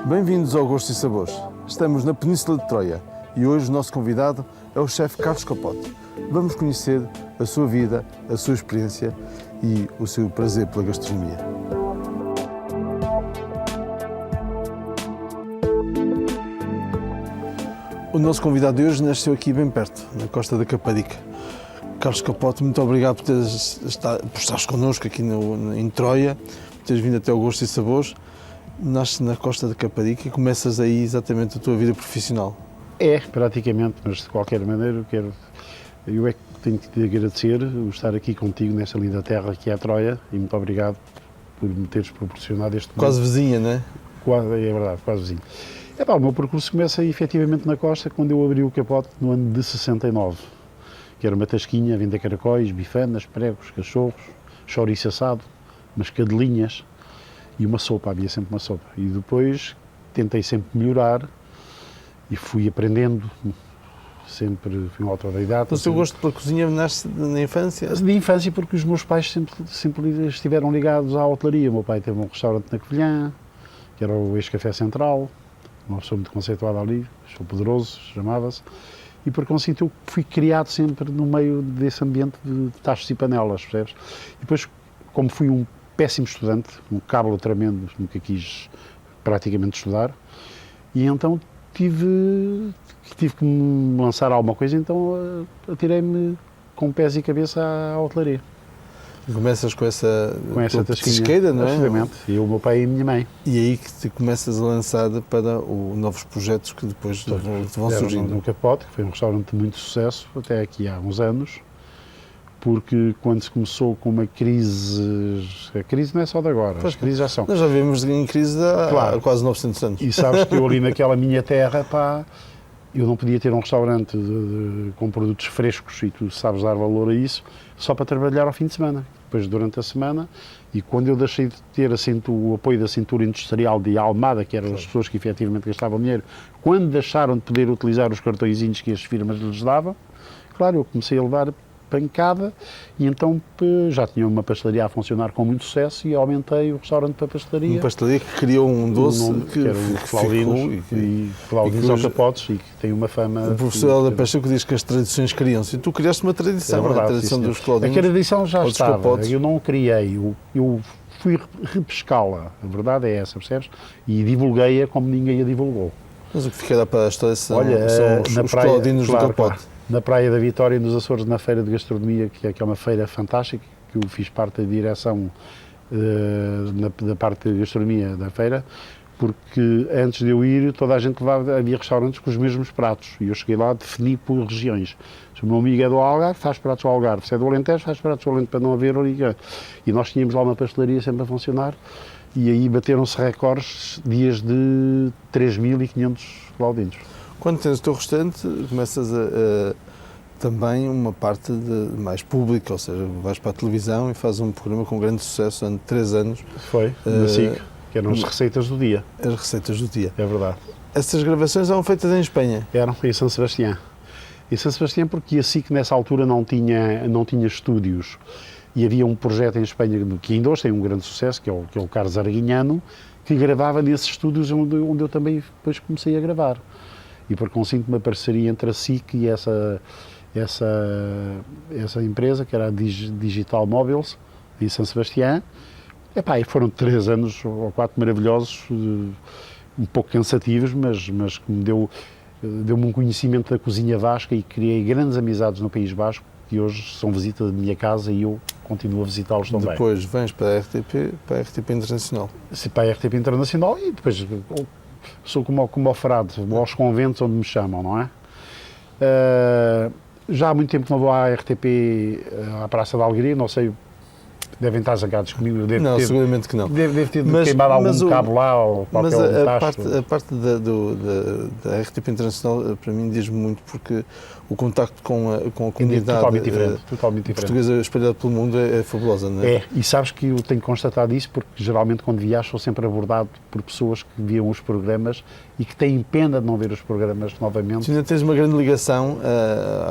Bem-vindos ao Gosto e Sabores. Estamos na Península de Troia e hoje o nosso convidado é o chefe Carlos Capote. Vamos conhecer a sua vida, a sua experiência e o seu prazer pela gastronomia. O nosso convidado de hoje nasceu aqui bem perto, na costa da Caparica. Carlos Capote, muito obrigado por estares connosco aqui em Troia, por teres vindo até ao Gosto e Sabores. Nasces na costa da Caparica e começas aí exatamente a tua vida profissional. É, praticamente, mas de qualquer maneira eu é que tenho que te agradecer o estar aqui contigo nesta linda terra que é a Troia e muito obrigado por me teres proporcionado este momento. Quase vizinha, não é? É verdade, quase vizinho. O meu percurso começa efetivamente na costa quando eu abri o Capote no ano de 69, que era uma tasquinha a vender caracóis, bifanas, pregos, cachorros, chouriço assado, umas cadelinhas e uma sopa, havia sempre uma sopa. E depois tentei sempre melhorar e fui aprendendo, sempre fui um autodidata. O seu gosto pela cozinha nasce na infância? De infância, porque os meus pais sempre estiveram ligados à hotelaria. O meu pai teve um restaurante na Covilhã, que era o ex-café central, uma pessoa muito conceituada ali, Sou Poderoso, chamava-se, e por conseguinte eu fui criado sempre no meio desse ambiente de tachos e panelas, percebes? E depois, como fui um péssimo estudante, um cábula tremendo, nunca quis praticamente estudar, e então tive que me lançar a alguma coisa, então atirei-me com pés e cabeça à hotelaria. E começas com essa tasquinha, não é? Absolutamente, e o meu pai e a minha mãe. E aí que te começas a lançar para novos projetos que depois vão surgindo. No Capote, que foi um restaurante de muito sucesso, até aqui há uns anos, porque quando se começou com uma crise, a crise não é só de agora, as crises já são. Nós já vivemos em crise há quase 900 anos. E sabes que eu ali naquela minha terra, eu não podia ter um restaurante com produtos frescos, e tu sabes dar valor a isso, só para trabalhar ao fim de semana. Depois, durante a semana, e quando eu deixei de ter o apoio da cintura industrial de Almada, que eram as pessoas que efetivamente gastavam dinheiro, quando deixaram de poder utilizar os cartõezinhos que as firmas lhes davam, claro, eu comecei a levar pancada e então já tinha uma pastelaria a funcionar com muito sucesso e aumentei o restaurante para pastelaria. Uma pastelaria que criou um doce que era o Claudinos ao Capotes e que tem uma fama... O professor Helder Pacheco diz que as tradições criam-se e tu criaste uma tradição, é verdade, a tradição dos Claudinos. A tradição já estava, Capotes. Eu não criei, eu fui repescá-la, a verdade é essa, percebes? E divulguei-a como ninguém a divulgou. Mas o que ficará para a história são os praia, Claudinos do Capote. Claro. Na Praia da Vitória, nos Açores, na Feira de Gastronomia, que é uma feira fantástica, que eu fiz parte da direção da parte de gastronomia da feira, porque antes de eu ir, toda a gente havia restaurantes com os mesmos pratos, e eu cheguei lá, defini por regiões. Se o meu amigo é do Algarve, faz pratos do Algarve, se é do Alentejo, faz pratos do Alentejo, para não haver liga. E nós tínhamos lá uma pastelaria sempre a funcionar, e aí bateram-se recordes, dias de 3.500 Claudinos. Quando tens o teu restaurante, começas também uma parte mais pública, ou seja, vais para a televisão e fazes um programa com grande sucesso durante 3 anos. Foi, na SIC, que eram as receitas do dia. As receitas do dia. É verdade. Essas gravações eram feitas em Espanha? Eram, em São Sebastião. Em São Sebastião porque a SIC nessa altura não tinha estúdios e havia um projeto em Espanha que ainda hoje tem um grande sucesso, que é o Carlos Arguinhano, que gravava nesses estúdios onde eu também depois comecei a gravar. E por conseguinte uma parceria entre a SIC e essa empresa, que era a Digital Móveis, em São Sebastião. E foram 3 anos ou 4 maravilhosos, um pouco cansativos, mas que deu-me um conhecimento da cozinha vasca e criei grandes amizades no País Basco, que hoje são visita da minha casa e eu continuo a visitá-los também. Depois vens para a RTP Internacional. Sim, para a RTP Internacional e depois... Sou como o frade, vou aos conventos onde me chamam, não é? Já há muito tempo que não vou à RTP, à Praça da Alegria, não sei, devem estar zangados comigo. Seguramente que não. Deve ter queimado algum cabo lá ou qualquer a parte da RTP Internacional, para mim, diz-me muito porque o contacto com a comunidade totalmente diferente. portuguesa espalhada pelo mundo é fabulosa, não é? E sabes que eu tenho constatado isso porque geralmente quando viajo sou sempre abordado por pessoas que viam os programas e que têm pena de não ver os programas novamente. Tu ainda tens uma grande ligação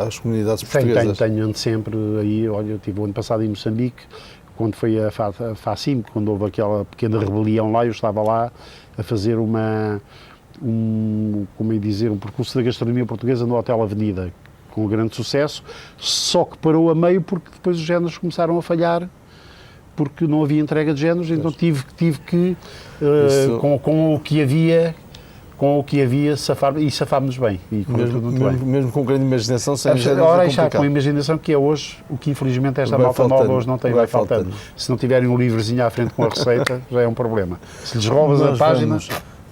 às comunidades portuguesas? Tenho sempre aí, olha, eu estive o ano passado em Moçambique, quando foi a FACIM, quando houve aquela pequena rebelião lá, eu estava lá a fazer como é dizer, um percurso da gastronomia portuguesa no Hotel Avenida, com grande sucesso, só que parou a meio porque depois os géneros começaram a falhar, porque não havia entrega de géneros, então tive que, com o que havia, safámos-nos bem. E mesmo com grande imaginação, sem géneros, ora, é já complicado. com a imaginação, que é hoje, o que infelizmente esta Vai malta faltando, nova hoje não tem, vai vai faltando. faltando. Se não tiverem um livrozinho à frente com a receita, já é um problema. Se lhes roubas a página...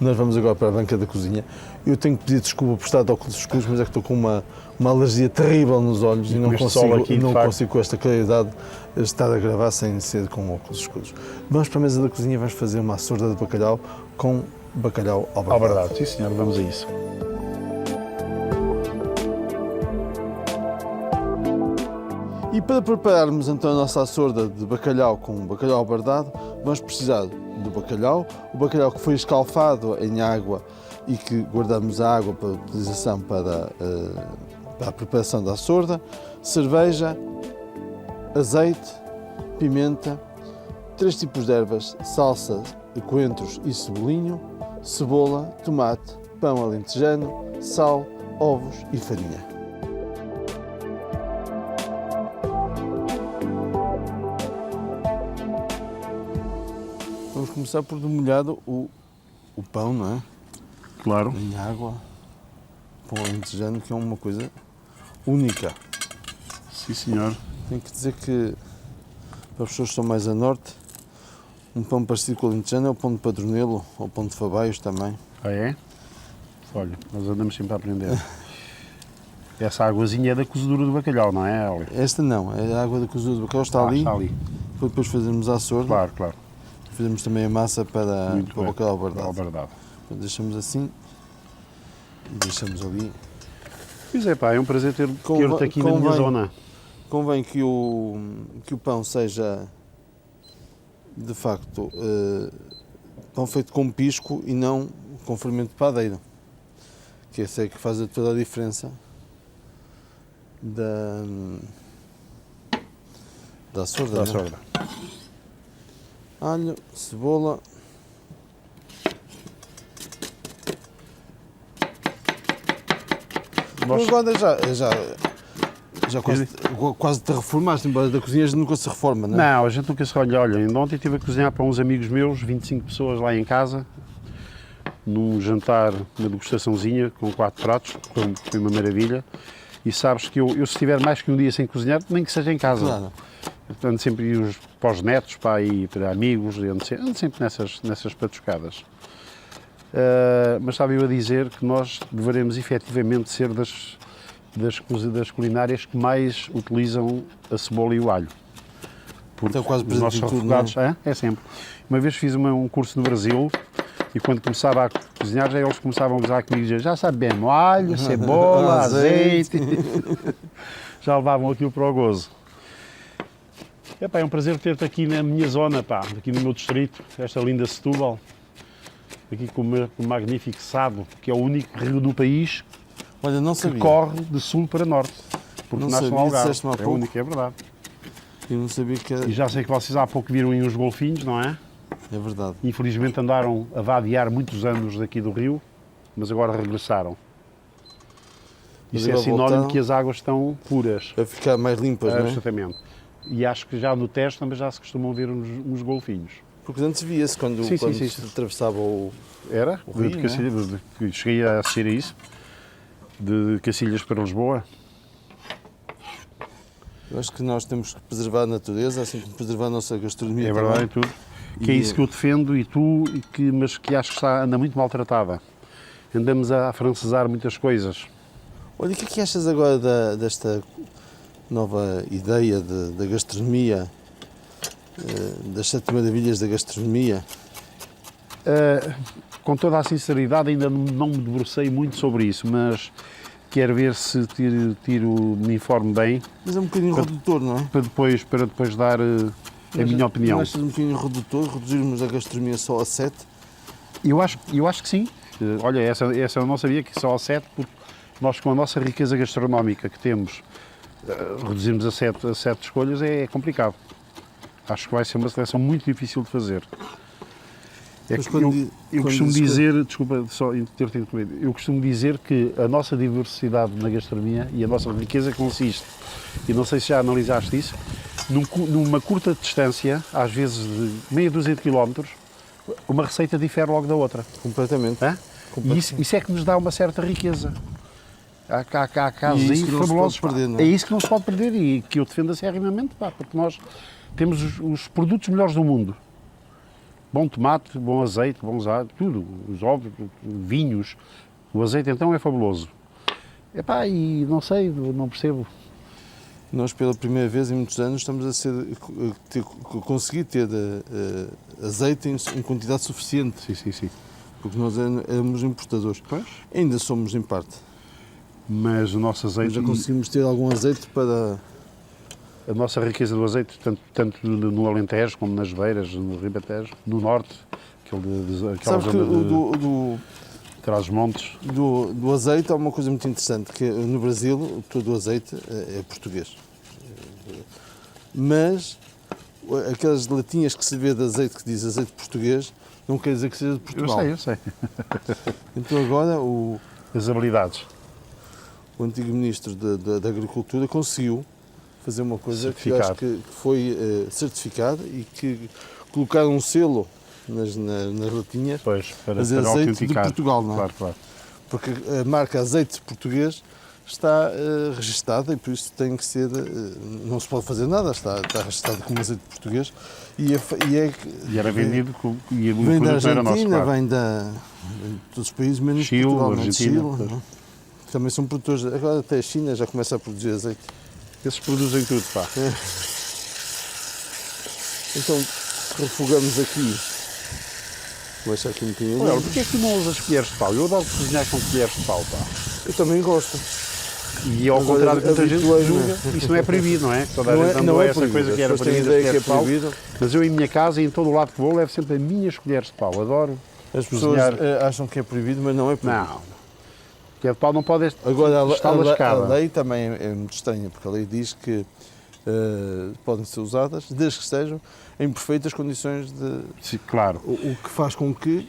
Nós vamos agora para a banca da cozinha. Eu tenho que pedir desculpa por estar de óculos escuros, mas é que estou com uma alergia terrível nos olhos e não com este sol consigo, aqui, de facto. com esta claridade estar a gravar sem ser com óculos escuros. Vamos para a mesa da cozinha e vamos fazer uma sorda de bacalhau com bacalhau ao Ao bardado. verdade, sim senhor, vamos a isso. E para prepararmos então a nossa açorda de bacalhau com bacalhau ao bardado, vamos precisar do bacalhau, o bacalhau que foi escalfado em água e que guardamos a água para utilização para a preparação da açorda, cerveja, azeite, pimenta, 3 tipos de ervas, salsa, coentros e cebolinho, cebola, tomate, pão alentejano, sal, ovos e farinha. Vamos começar por demolhar o pão, não é? Claro. Em água, pão alentejano, que é uma coisa única. Sim senhor. Tenho que dizer que, para as pessoas que estão mais a norte, um pão parecido com o alentejano é o pão de Padronelo, ou o pão de Fabaios também. Ah é? Olha, nós andamos sempre a aprender. Essa águazinha é da cozedura do bacalhau, não é, Hélio? Esta não, é a água da cozedura do bacalhau, está ali. Está ali. Depois fazemos a açorda. Claro, claro. Fazemos também a massa para o bacalhau ao bardado. Bardado. Então, deixamos assim e deixamos ali. Pois é pá, é um prazer ter-te aqui na minha Convém. zona. Convém que o pão seja, de facto, pão feito com pisco e não com fermento de padeiro, que esse é que faz toda a diferença da açorda. Da né? sorda. Alho, cebola. Nós- Mas agora já quase te reformaste, embora da cozinha a gente nunca se reforma, não é? Não, a gente nunca se olha. Olha, ainda ontem estive a cozinhar para uns amigos meus, 25 pessoas lá em casa, num jantar, uma degustaçãozinha, com 4 pratos, foi uma maravilha. E sabes que eu se estiver mais que um dia sem cozinhar, nem que seja em casa. Claro. Ando sempre para os netos, para amigos, ando sempre nessas patuscadas. Mas estava eu a dizer que nós deveremos efetivamente ser das culinárias que mais utilizam a cebola e o alho. Porque Então, quase os presente nossos em tudo, refogados, é sempre. Uma vez fiz um curso no Brasil e quando começava a cozinhar, já eles começavam a gozar comigo e dizer, já sabemos, alho, cebola, azeite. Já levavam aquilo para o gozo. É um prazer ter-te aqui na minha zona, aqui no meu distrito, esta linda Setúbal, aqui com o magnífico Sado, que é o único rio do país Olha, não que sabia. corre de sul para norte, porque Não nasce no sabia, Algarve. disseste-me há É pouco. único, é verdade. Eu não sabia que era. E já sei que vocês há pouco viram aí uns golfinhos, não é? É verdade. Infelizmente andaram a vadear muitos anos daqui do rio, mas agora regressaram. Mas Isso é agora sinónimo voltaram. que as águas estão puras. Para ficar mais limpas, não é? Absolutamente. E acho que já no teste também já se costumam ver uns golfinhos. Porque antes via-se quando, Sim, quando sim, se sim. atravessava o. Era? O rio, De Cacilhas, cheguei a assistir a isso. De Cacilhas para Lisboa. Eu acho que nós temos que preservar a natureza, assim como preservar a nossa gastronomia. É verdade, também. e tudo. Que é isso que eu defendo e tu, mas que acho que anda muito maltratada. Andamos a afrancesar muitas coisas. Olha, o que é que achas agora desta nova ideia da gastronomia, das 7 maravilhas da gastronomia? Com toda a sinceridade, ainda não me debrucei muito sobre isso, mas quero ver se me informo bem Mas é um bocadinho redutor, não é? para depois dar a minha opinião. Não achas um bocadinho redutor, reduzirmos a gastronomia só a 7? Eu acho que sim. Olha, essa eu não sabia que só a 7, porque nós com a nossa riqueza gastronómica que temos, reduzirmos a 7 escolhas é complicado. Acho que vai ser uma seleção muito difícil de fazer. Mas Que quando eu costumo dizer, desculpa só ter-te interrompido, eu costumo dizer que a nossa diversidade na gastronomia e a nossa riqueza consiste, e não sei se já analisaste isso, numa curta distância, às vezes de meia dúzia de quilómetros, uma receita difere logo da outra. Completamente. Hã? E isso é que nos dá uma certa riqueza. Há casos E aí isso que não se fabulosos. pode perder, não é? É isso que não se pode perder e que eu defendo acerrimamente, pá, porque nós temos os produtos melhores do mundo. Bom tomate, bom azeite, bons tudo. Os ovos, vinhos. O azeite então é fabuloso. Epá, e não sei, não percebo. Nós, pela primeira vez em muitos anos, estamos a conseguir ter azeite em quantidade suficiente, Sim. porque nós éramos importadores. Pois. Ainda somos em parte. Mas o nosso azeite, Já conseguimos ter algum azeite para... a nossa riqueza do azeite, tanto no Alentejo como nas Beiras, no Ribatejo, no Norte, aquela Sabes que zona de Trás-os-Montes. do azeite há uma coisa muito interessante, que no Brasil todo o azeite é português. Mas aquelas latinhas que se vê de azeite que diz azeite português, não quer dizer que seja de Portugal. Eu sei. Então agora o As habilidades. antigo Ministro da Agricultura conseguiu fazer uma coisa que eu acho que foi certificado e que colocaram um selo nas latinhas, Pois, para azeite autenticar. de Portugal, não é? Claro. Porque a marca azeite português está registada e por isso tem que ser, não se pode fazer nada, está registada como azeite português e era vendido e o vem da produto era nosso, Argentina, claro. vem de todos os países, menos Chile, Portugal, não é? Argentina, Chile, pois. não é? Também são produtores, agora até a China já começa a produzir azeite. Esses produzem tudo, pá. Então refogamos aqui, vou deixar aqui um bocadinho. Olha, porquê é que tu não usas colheres de pau? Eu adoro cozinhar com colheres de pau, pá. Eu também gosto. E ao Mas contrário de muita gente habituei-me. julga, isso não é proibido, não é? Toda a gente andou essa coisa que era As pessoas têm proibida, ideia que é colheres de pau. proibido. Mas eu em minha casa e em todo o lado que vou levo sempre as minhas colheres de pau. Adoro. As pessoas cozinhar. acham que é proibido, mas não é proibido. Não. Colher de pau não pode Agora, estar lascada. a lei também é muito estranha, porque a lei diz que podem ser usadas desde que estejam em perfeitas condições de... Sim, claro. O que faz com que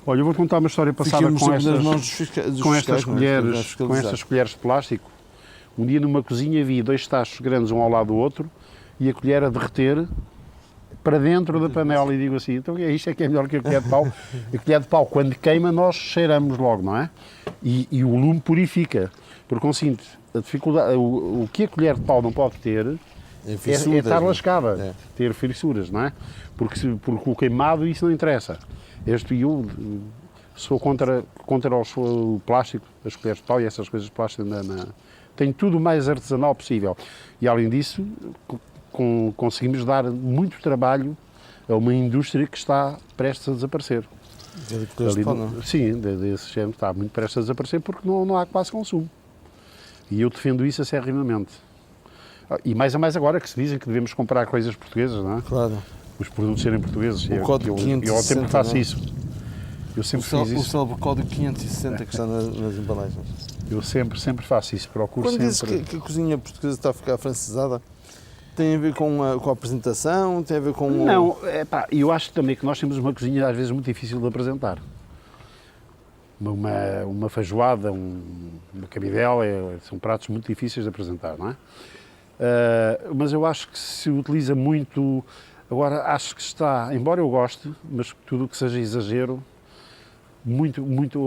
Olha, eu vou contar uma história passada fiquemos com sempre nas mãos estas, dos com fiscais, estas não é? colheres, Para com fiscalizar. estas colheres de plástico. Um dia numa cozinha vi 2 tachos grandes um ao lado do outro e a colher a derreter para dentro da panela e digo assim, então isto é que é melhor que a colher de pau. A colher de pau, quando queima, nós cheiramos logo, não é? E o lume purifica. Por conseguinte, a dificuldade, o que a colher de pau não pode ter é estar lascada, É. ter fissuras, não é? Porque o queimado isso não interessa. Eu sou contra o plástico, as colheres de pau e essas coisas de plástico. Tenho tudo o mais artesanal possível. E além disso, conseguimos dar muito trabalho a uma indústria que está prestes a desaparecer. Sim, desse género está muito prestes a desaparecer porque não há quase consumo. E eu defendo isso acerrimamente. E mais a mais agora que se dizem que devemos comprar coisas portuguesas, não é? Claro. Os produtos serem portugueses. O código 560, eu sempre faço não é? isso. Eu sempre O fiz isso. célebre código 560 que está nas embalagens. Eu sempre faço isso. Procuro Quando dizes sempre. que a cozinha portuguesa está a ficar afrancesada, tem a ver com a apresentação, tem a ver com... Não, eu acho também que nós temos uma cozinha às vezes muito difícil de apresentar. Uma feijoada, uma cabidela, são pratos muito difíceis de apresentar, não é? Mas eu acho que se utiliza muito, agora acho que está, embora eu goste, mas tudo o que seja exagero,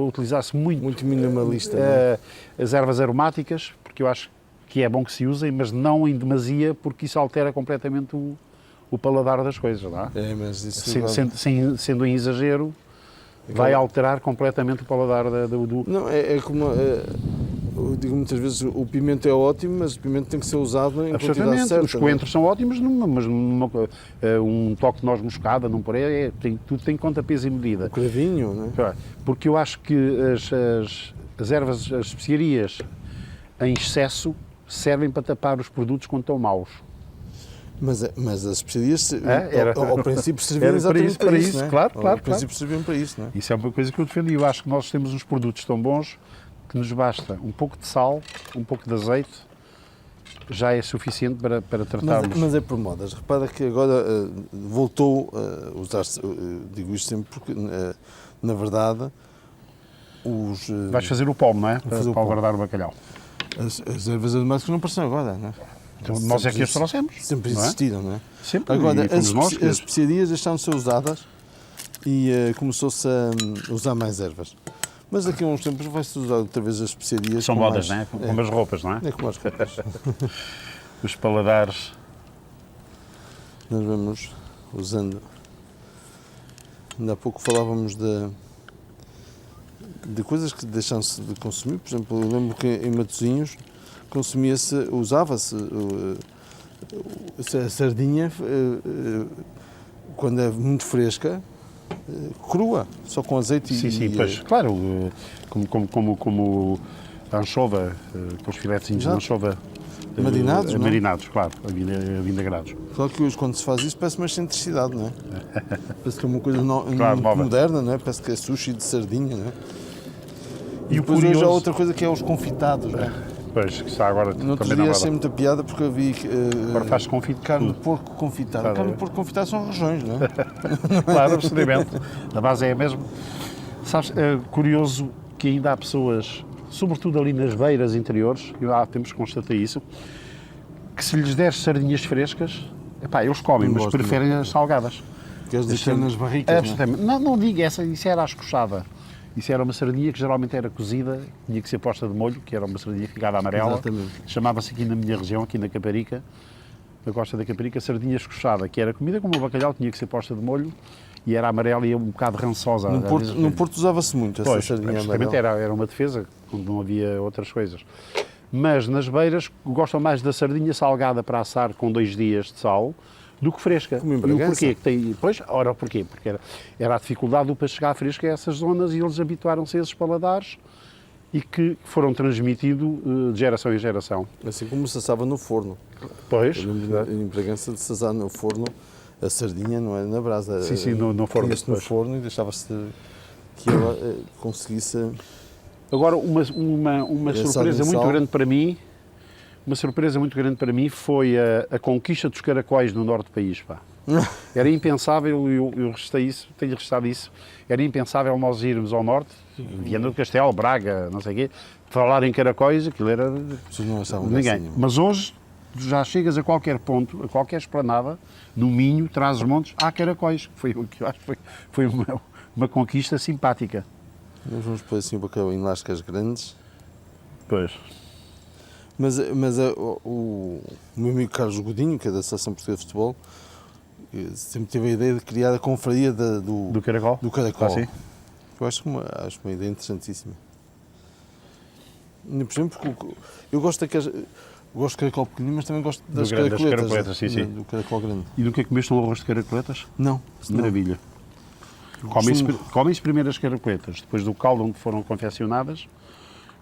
utilizar-se muito minimalista, não é? as ervas aromáticas, porque eu acho que é bom que se usem, mas não em demasia, porque isso altera completamente o paladar das coisas, não é? É, mas isso Sendo em exagero, vai alterar completamente o paladar do... Não, é como... eu digo muitas vezes, o pimento é ótimo, mas o pimento tem que ser usado em quantidade certa. Os coentros são ótimos, mas um toque de noz moscada, não por aí, tudo tem conta, peso e medida. O cravinho, não é? Porque eu acho que as ervas, as especiarias em excesso servem para tapar os produtos quando estão maus. Mas as especiarias, Era. ao princípio, serviam Era exatamente para isso, não é? claro. Ao princípio, serviam para isso, não é? Isso é uma coisa que eu defendo e eu acho que nós temos uns produtos tão bons que nos basta um pouco de sal, um pouco de azeite, já é suficiente para tratarmos. Mas é por modas. Repara que agora voltou a usar-se, digo isto sempre porque, na verdade, Vais fazer o pomo, não é? fazer o Para pomo. guardar o bacalhau. as ervas aromáticas não apareceram agora, não é? Então, nós é que as trouxemos. Sempre não é? existiram, não é? Sempre. Agora, E fomos as, nós as especiarias deixaram de ser usadas e começou-se a usar mais ervas. Mas daqui a uns tempos vai-se usar outra vez as especiarias. São com modas, mais, não é? Como as roupas, não é? É como as roupas. Os paladares. Nós vamos usando. Ainda há pouco falávamos de coisas que deixam-se de consumir. Por exemplo, eu lembro que em Matosinhos consumia-se, usava-se a sardinha quando é muito fresca, crua, só com azeite Sim, pois, claro, como a anchova, com os filetezinhos de Exato. anchova. Marinados, não é? Marinados, claro, vinagreados. Claro que hoje, quando se faz isso, parece uma excentricidade, não é? Parece que é uma coisa Claro, muito nova. moderna, não é? Parece que é sushi de sardinha, não é? E o depois hoje há curioso- outra coisa que é os confitados, não é? Pois, que está agora No outro também dia na achei moda. muita piada porque eu vi Agora faz confite de carne de tudo. porco confitada. Claro. Carne de porco confitada são regiões, não é? Claro, absolutamente. A base é a mesma. Sabes, é curioso que ainda há pessoas, sobretudo ali nas beiras interiores, eu há tempos constatei isso, que se lhes der sardinhas frescas, epá, eles comem, Não mas gosto, preferem as salgadas. Queres deixar nas barricas, não é? Absolutamente. Não digo essa, isso era a escochada. Isso era uma sardinha que geralmente era cozida, tinha que ser posta de molho, que era uma sardinha ficada amarela. Exatamente. Chamava-se aqui na minha região, aqui na Caparica, na costa da Caparica, sardinha escochada, que era comida como o bacalhau, tinha que ser posta de molho e era amarela e um bocado rançosa. No Às Porto, vezes, no Porto usava-se muito essa pois, sardinha justamente amarela. era uma defesa, quando não havia outras coisas. Mas nas beiras gostam mais da sardinha salgada para assar com 2 dias de sal do que fresca. Como em E o Bragança. porquê? Que tem, pois, ora, o porquê? Porque era a dificuldade do peixe chegar fresco a essas zonas e eles habituaram-se a esses paladares e que foram transmitidos de geração em geração. Assim como se assava no forno. Pois, Eu lembro em Bragança de se assar no forno a sardinha, não é na brasa. Sim, no forno, Punha-se no pois. forno e deixava-se que ela conseguisse. agora uma Assado surpresa em muito sal. grande para mim, foi a conquista dos caracóis no norte do país, pá. Era impensável, eu registrei isso, tenho registrado isso, era impensável nós irmos ao norte, Viana do Castelo, Braga, não sei o quê, falar em caracóis, aquilo era As pessoas não achavam ninguém. graça nenhuma. Mas hoje já chegas a qualquer ponto, a qualquer esplanada, no Minho, traz os montes, há caracóis. Foi o que eu acho que foi uma conquista simpática. Nós vamos pôr assim o bacalhau em lascas grandes. Pois. Mas o meu amigo Carlos Godinho, que é da Seleção Portuguesa de Futebol, sempre teve a ideia de criar a confraria Do caracol? do caracol. Ah, sim? Eu acho uma ideia interessantíssima. Por exemplo, porque eu gosto gosto de caracol pequenino, mas também gosto das grande, das caracoletas. caracoletas, sim, sim. Do caracol grande. E nunca comeste um arroz de caracoletas? Não, Maravilha. Comem-se primeiro as caracoletas, depois do caldo onde foram confeccionadas,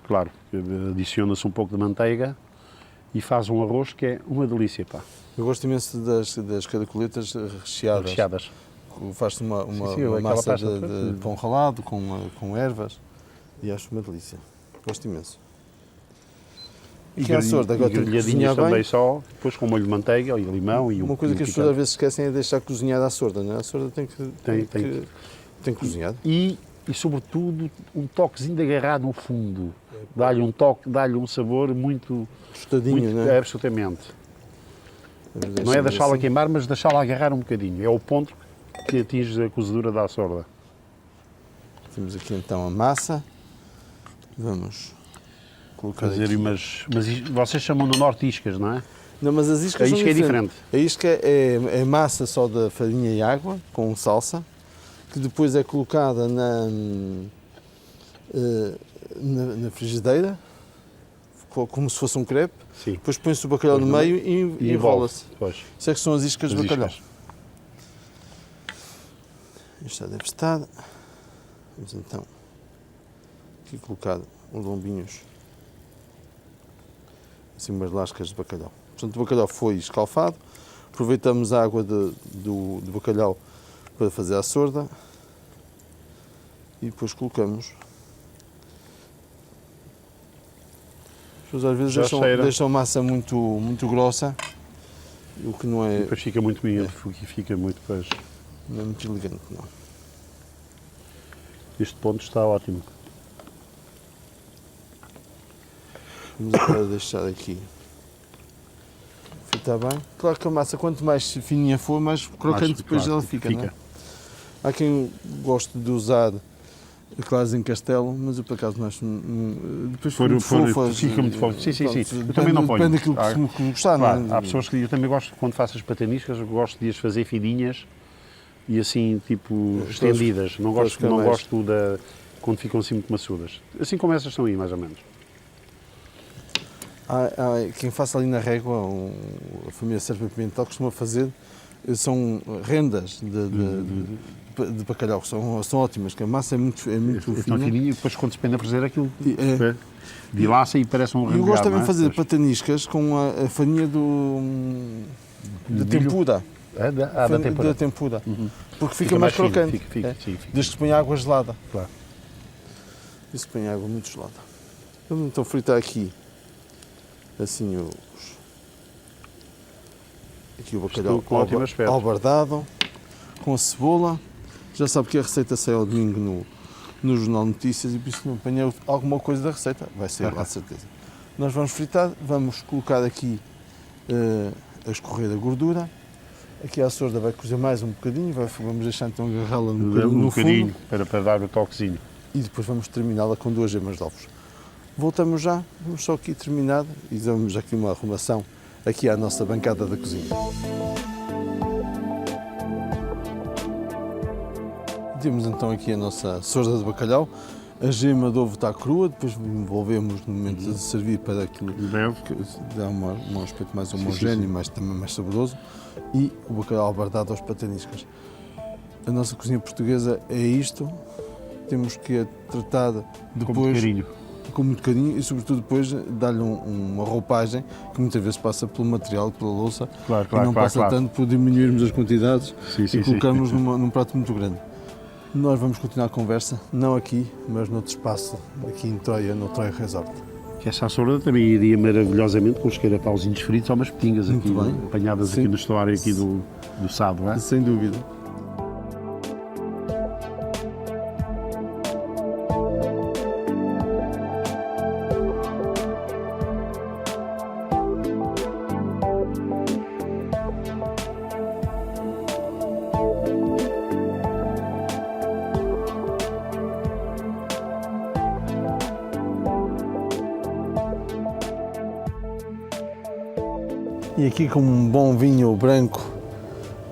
claro, adiciona-se um pouco de manteiga e faz um arroz que é uma delícia, pá. Eu gosto imenso das caracoletas recheadas. Recheadas. Faz-se uma sim, uma aquela massa pasta de pão ralado com ervas e acho uma delícia. Gosto imenso. E Que é a sorda, agora tem que grelhadinhas cozinhar bem. também só, depois com molho de manteiga e limão e Uma coisa que as pessoas às vezes esquecem é deixar cozinhar a sorda, não é? A sorda tem que cozinhar. E sobretudo um toquezinho de agarrado no fundo. Dá-lhe um toque, dá-lhe um sabor muito, Tostadinho, não é? absolutamente. Vamos Não é deixar deixá-la assim. queimar, mas deixá-la agarrar um bocadinho. É o ponto que atinge a cozedura da sorda. Temos aqui então a massa. Vamos colocar Fazer aqui. mas vocês chamam no norte iscas, não é? Não, mas as iscas A são isca é diferentes. diferente. A isca é massa só de farinha e água, com salsa, que depois é colocada na frigideira, como se fosse um crepe. Sim. Depois põe-se o bacalhau no meio e enrola-se. Pois. Isso é que são as iscas de As bacalhau. iscas. Isto já deve estar. Vamos então aqui colocar uns lombinhos, assim umas lascas de bacalhau. Portanto, o bacalhau foi escalfado, aproveitamos a água do bacalhau para fazer a sorda e depois colocamos pessoas às vezes Já cheira. deixam a massa muito grossa, o que não é, Depois fica muito miúdo, fica muito depois. não é muito elegante, não. Este ponto está ótimo. Vamos agora deixar aqui fritar bem. Claro que a massa, quanto mais fininha for, mais crocante depois claro, ela fica, não é? Há quem goste de usar claras em castelo, mas eu por acaso não acho. Depois fica muito fofas. Fica muito fofo. Sim, sim, sim. Eu Depende, também não ponho. depende daquilo que gostar, Claro, não é? há pessoas que eu também gosto, quando faço as pataniscas, eu gosto de as fazer fininhas e assim, tipo, estendidas. Não gosto, ficar não mais. gosto quando ficam assim muito maçudas. Assim como essas estão aí, mais ou menos. Há quem faça ali na régua, a família Serpa Pimentel costuma fazer, são rendas de bacalhau, que são ótimas, que a massa é muito Então, fina. fininho, e depois quando se pende a fazer aquilo, É. dilaça e parece um E eu remegado, gosto também não de é? fazer Pois. pataniscas com a farinha da milho? tempura. Da tempura. Da tempura. Uhum. Porque fica mais fino, crocante. Fica, É. sim, fica. Desde que se põe água gelada. Claro. Desde que se põe água muito gelada. Vamos então fritar aqui assim aqui o bacalhau Estou com ótimo aspecto. albardado, com a cebola. Já sabe que a receita sai ao domingo no Jornal de Notícias e por isso não apanhei alguma coisa da receita. Vai sair lá de certeza. Nós vamos fritar, vamos colocar aqui a escorrer a gordura. Aqui a sorda vai cozer mais um bocadinho, vamos deixar então agarrá-la no bocadinho, fundo para dar o toquezinho. e depois vamos terminá-la com 2 gemas de ovos. Voltamos já, vamos só aqui terminar e damos aqui uma arrumação aqui à nossa bancada da cozinha. Temos então aqui a nossa sorda de bacalhau, a gema de ovo está crua, depois envolvemos no momento de servir para aquilo Bebe. que dá um aspecto mais homogéneo, também mais saboroso, e o bacalhau albardado aos pataniscas. A nossa cozinha portuguesa é isto, temos que a tratar depois com muito carinho e sobretudo depois dar-lhe uma roupagem que muitas vezes passa pelo material, pela louça, e não passa tanto por diminuirmos as quantidades e colocarmos num prato muito grande. Nós vamos continuar a conversa, não aqui, mas noutro espaço, aqui em Troia, no Troia Resort. Que essa sorda também iria maravilhosamente com os queirapauzinhos fritos ou umas pingas Muito aqui, bem. apanhadas Sim. aqui no estuário aqui do Sado, não é? Sem dúvida. E aqui com um bom vinho branco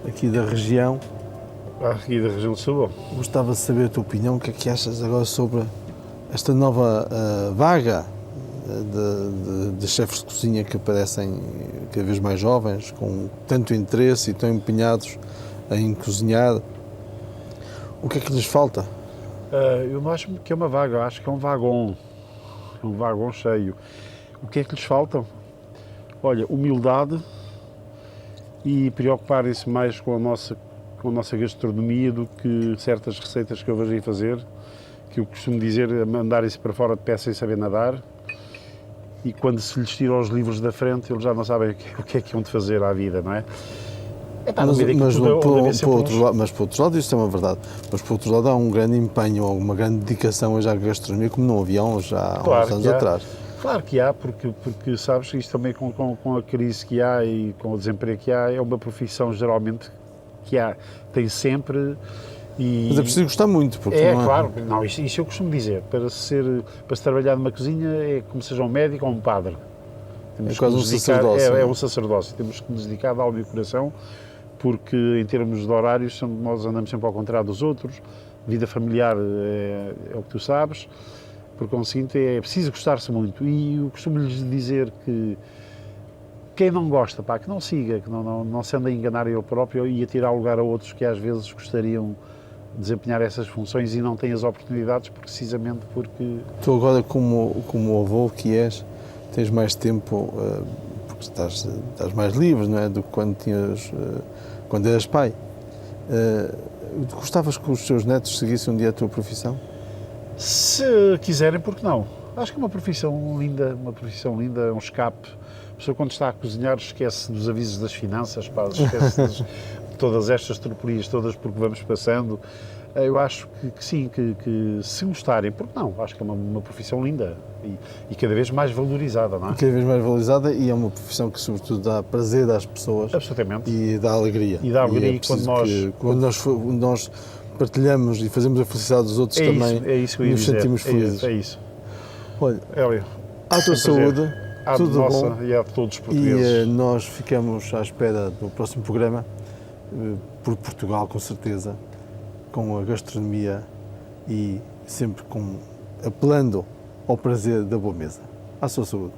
aqui da região, Aqui da região de Setúbal. gostava de saber a tua opinião, o que é que achas agora sobre esta nova vaga de chefes de cozinha que aparecem cada vez mais jovens, com tanto interesse e tão empenhados em cozinhar. O que é que lhes falta? Eu não acho que é uma vaga, eu acho que é um vagão cheio. O que é que lhes falta? Olha, humildade e preocuparem-se mais com a nossa gastronomia do que certas receitas que eu vejo aí fazer, que eu costumo dizer, mandarem-se para fora de pé sem saber nadar, e quando se lhes tira os livros da frente, eles já não sabem o que é que hão de fazer à vida, não é? Mas por outro lado, isto é uma verdade, mas por outro lado há um grande empenho, uma grande dedicação já à gastronomia, como não havia há uns anos atrás. Claro que há, porque sabes, isto também com a crise que há e com o desemprego que há, é uma profissão geralmente que tem sempre. Mas é preciso gostar muito, porque não é... Claro, não, isso eu costumo dizer, para se trabalhar numa cozinha é como seja um médico ou um padre. É quase um sacerdócio. É um sacerdócio, temos que nos dedicar de alma e coração, porque em termos de horários nós andamos sempre ao contrário dos outros, vida familiar é o que tu sabes, por conseguinte é preciso gostar-se muito, e eu costumo-lhes dizer que quem não gosta, que não siga, que não se ande a enganar ele próprio e a tirar lugar a outros que às vezes gostariam de desempenhar essas funções e não têm as oportunidades precisamente porque... Tu agora, como avô que és, tens mais tempo, porque estás mais livre, não é, do que quando eras pai. Gostavas que os teus netos seguissem um dia a tua profissão? Se quiserem, por que não? Acho que é uma profissão linda, é um escape. A pessoa quando está a cozinhar esquece dos avisos das finanças, pá, esquece de todas estas tropelias todas porque vamos passando. Eu acho que sim, que se gostarem, porque não, acho que é uma profissão linda e cada vez mais valorizada, não é? Cada vez mais valorizada e é uma profissão que sobretudo dá prazer às pessoas Absolutamente. e dá alegria. E dá alegria é quando nós partilhamos e fazemos a felicidade dos outros também, é isso que eu ia nos dizer. sentimos felizes. É isso. Olha, Hélio, à tua um prazer. saúde, À tudo nossa bom. e à de todos os E portugueses. nós ficamos à espera do próximo programa, por Portugal, com certeza, com a gastronomia e sempre apelando ao prazer da boa mesa. À sua saúde.